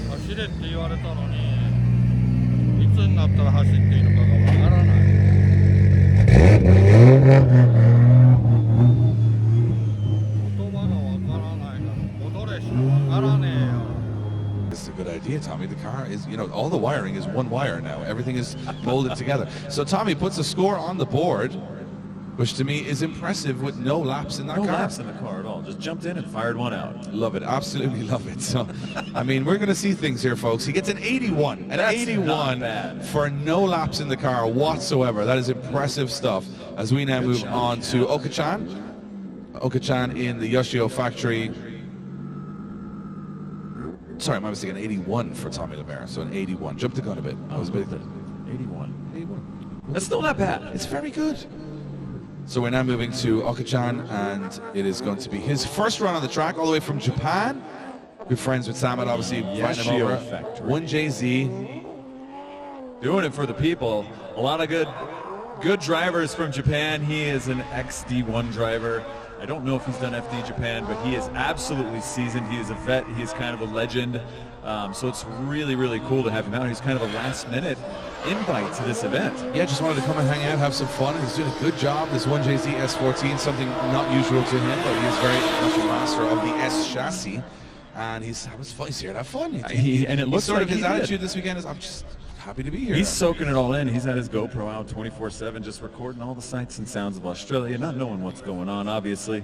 走れって言われたのに、いつになったら走っていいのかがわからない。言葉がわからないから戻れしかわからねえよ。This is a good idea, Tommy. The car is, all the wiring is one wire now. Everything is bolted together. So Tommy puts a score on the board, which to me is impressive with no laps in that car. No laps in the car at all. Just jumped in and fired one out. Love it. Absolutely love it. So, I mean, we're going to see things here, folks. He gets an 81. An That's 81 for no laps in the car whatsoever. That is impressive stuff. As we now move on to Okachan. Okachan in the YashioFactory. Sorry, my mistake. An 81 for Tommy Lemaire. So an 81. Jumped the gun a bit. I was a bit. 81. 81. That's still not bad. It's very good. So we're now moving to Okachan, and it is going to be his first run on the track, all the way from Japan. Good friends with Samad, obviously. YashioFactory. 1JZ. Doing it for the people. A lot of good drivers from Japan. He is an XD1 driver. I don't know if he's done FD Japan, but he is absolutely seasoned. He is a vet. He is kind of a legend. So it's really, really cool to have him out. He's kind of a last-minute invite to this event. Yeah, just wanted to come and hang out, have some fun. He's doing a good job. This 1JZ S14, something not usual to him, but he is very much a master of the S chassis. And he's having fun. He's here to have fun. And it looks sort like of his attitude this weekend is, I'm just happy to be here. He's soaking it all in. He's had his GoPro out 24/7, just recording all the sights and sounds of Australia, not knowing what's going on, obviously.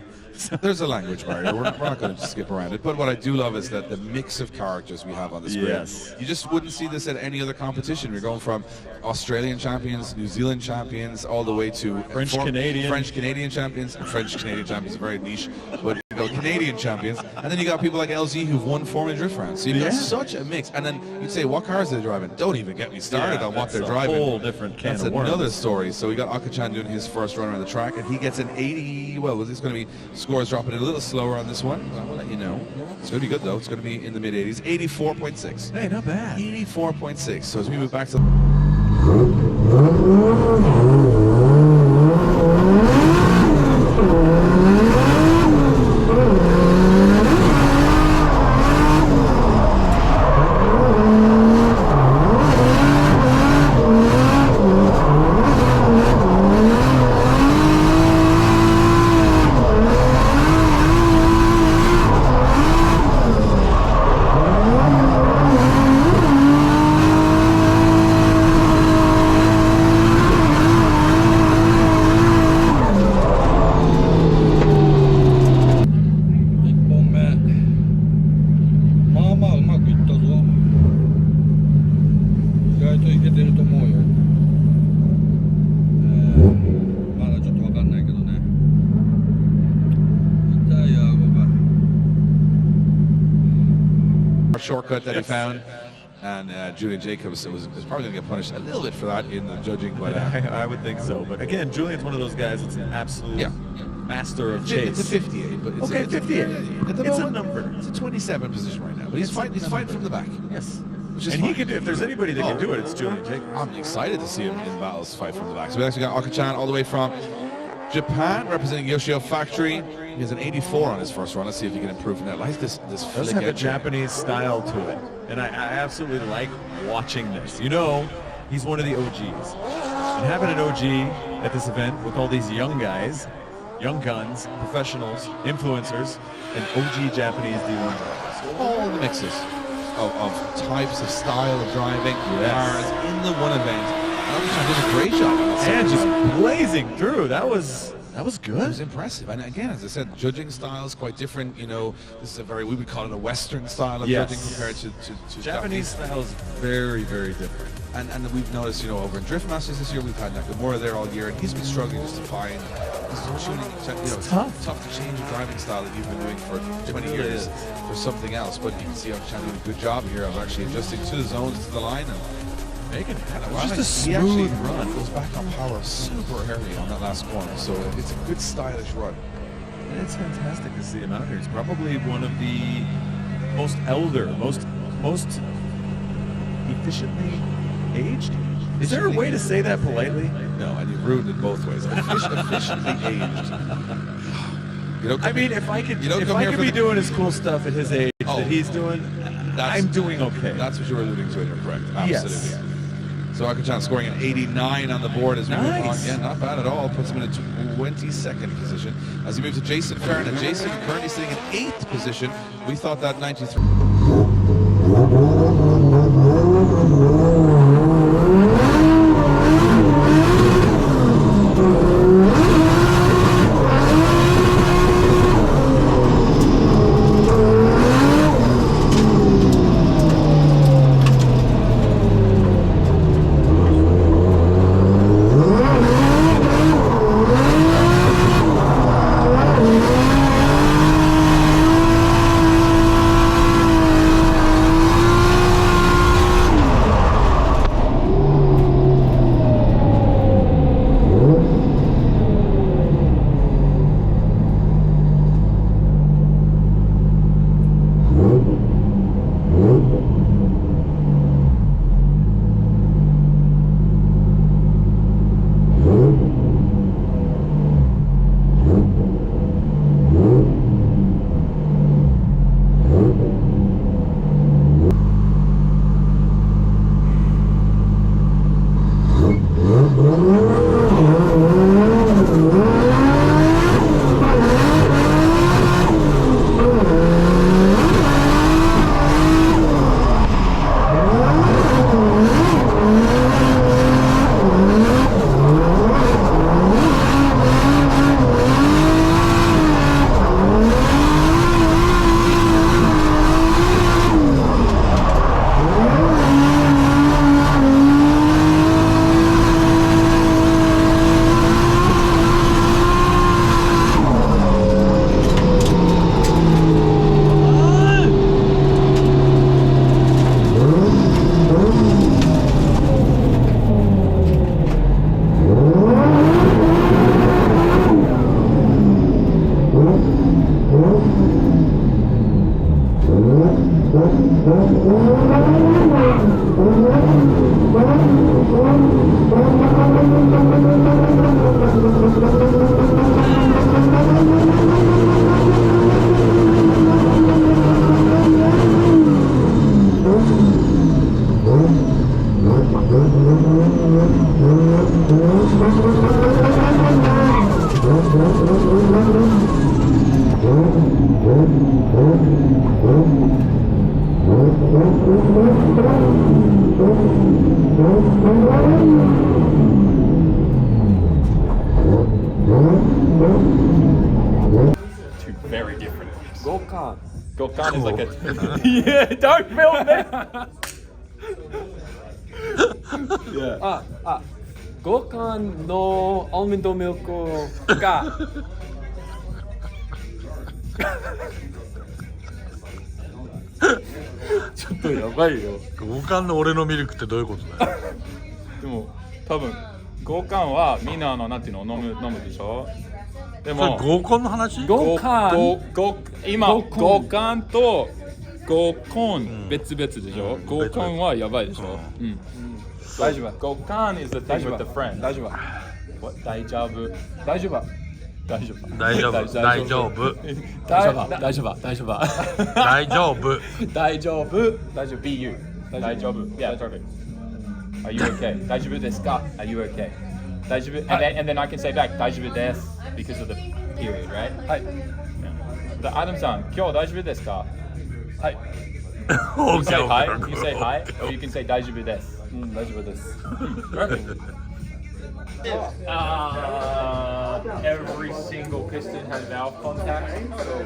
There's a language barrier. We're not going to skip around it. But what I do love is that the mix of characters we have on the screen. Yes. You just wouldn't see this at any other competition. We're going from Australian champions, New Zealand champions, all the way to French-Canadian champions. French-Canadian champions are very niche. But Canadian champions, and then you got people like LZ who've won Formula Drift rounds. So you've got such a mix. And then you'd say, what cars are they driving? Don't even get me started on what they're driving. Whole different can That's of worms. another story. So we got Okachan doing his first run around the track, and he gets an 80. Well, it's going to be scores dropping a little slower on this one. I'll let you know. It's going to be good though. It's going to be in the mid 80s. 84.6. Hey, not bad. 84.6. So as we move back to shortcut that he found, and Julian Jacobs was probably going to get punished a little bit for that in the judging, but I would think so. But again, Julian's one of those guys that's an absolute master of chase. It's a 58, but it's okay, 58. It's a number. It's a 27 position right now, but he's fighting from the back. Yes. And he can do, if there's anybody that can do it, it's Julian Jacobs. I'm excited to see him in battles fight from the back. So we actually got Okachan all the way from Japan, representing YashioFactory. He has an 84 on his first run. Let's see if he can improve from that. I like this does have a Japanese style to it, and I absolutely like watching this. He's one of the OGs, and having an OG at this event with all these young guys, young guns, professionals, influencers, and OG Japanese D1 drivers. All the mixes of types of style of driving, cars in the one event. Okachan did a great job. And just blazing through. That was good. It was impressive. And again, as I said, judging style is quite different. This is we would call it a Western style of judging compared to Japanese style is very, very different. And we've noticed, over in Drift Masters this year, we've had Nakamura there all year, and he's been struggling just to find tuning. It's tough to change a driving style that you've been doing for 20 years for something else. But you can see Okachan doing a good job here of actually adjusting to the zones, to the line, Making Well, just a he actually smooth run. goes back on power super early on that last corner, so it's a good stylish run. And it's fantastic to see him out here. He's probably one of the most efficiently aged. Is there a way to say that politely? No, and you've ruined it both ways. Efficiently aged. I mean, if I could be the... doing his cool stuff at his age that he's doing, I'm doing okay. That's what you were alluding to, and you're correct. Absolutely. Yes. So Akachan scoring an 89 on the board as we move on. Nice. Yeah, not bad at all. Puts him in a 22nd position. As he moves to Jason Farron, and Jason currently sitting in 8th position. We thought that 93. Two very different things. Gokkan is like a yeah, don't film me. Yeah. 五感のアーモンドミルクがちょっとやばいよ。五感の俺のミルクってどういうことだよ。でも多分五感はみんななんていうの飲むでしょ。でもそれ合コンの話？今五感と合コン別々でしょ。合コンはやばいでしょ。大丈夫。合コン is the thing with the friend. 大丈夫 What 大丈夫。大丈夫大丈夫大丈夫大丈夫大丈夫大丈夫大丈夫大丈夫 Be you. 大丈夫。Yeah, perfect. Are you okay? 大丈夫ですか? Are you okay? 大丈夫 and then I can say back 大丈夫です because of the period, right? はい The Adam さん、今日大丈夫ですか? はい You say hi, you say hi, or you can say 大丈夫です。大丈夫です Every single piston has valve contact. So,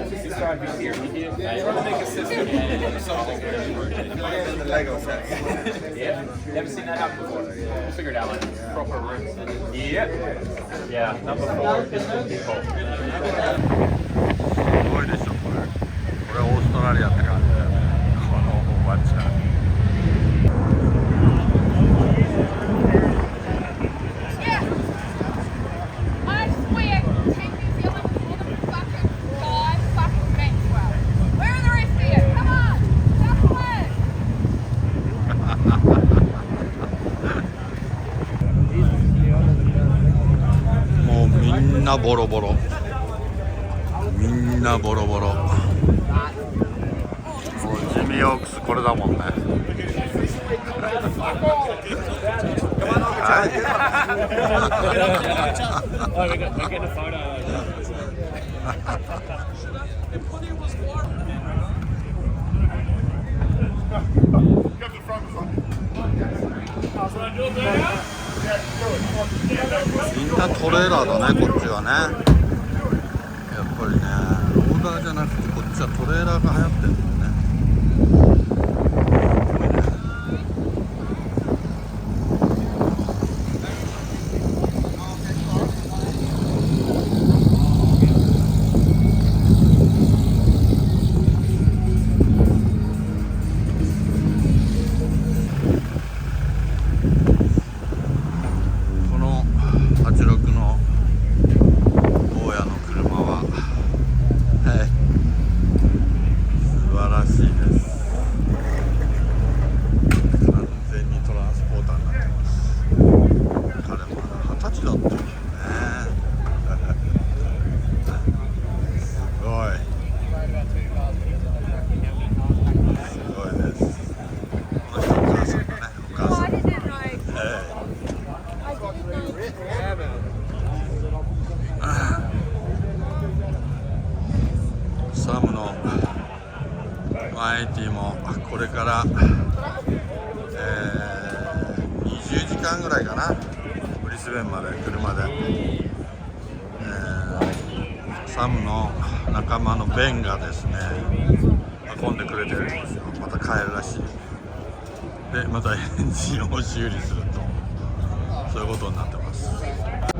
this guy who's here, he did make a system something the Lego set. Yeah, never seen that happen before. We'll figure it out like proper rooms. Yep. Yeah, number 4 piston default. すごいでしょこれ。これオーストラリアって感じだよね。このおばちゃん。なボロボロ、みんなボロボロ。もうジミーオークスこれだもんね。みんなトレーラーだね、こっちはね。やっぱりね、ローダーじゃなくてこっちはトレーラーが流行ってるんだよね。サムの180もこれから、20時間ぐらいかな、ブリスベンまで車で、サムの仲間のベンがですね運んでくれてるんですよ。また帰るらしい。でまたエンジンを修理すると、そういうことになってます。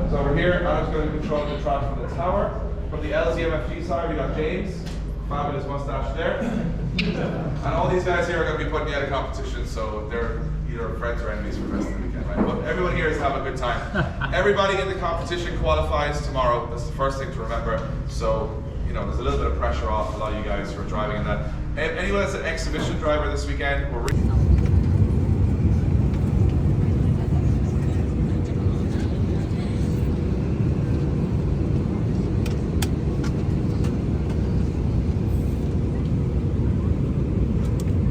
So over here, I'm just going to control the track from the tower. From the LZMFG side, we got James, fabulous mustache there. And all these guys here are going to be putting me out of competition, so they're either friends or enemies for the rest of the weekend, right? But everyone here is having a good time. Everybody in the competition qualifies tomorrow. That's the first thing to remember. So, you know, there's a little bit of pressure off a lot of you guys who are driving in that. Anyone that's an exhibition driver this weekend, we're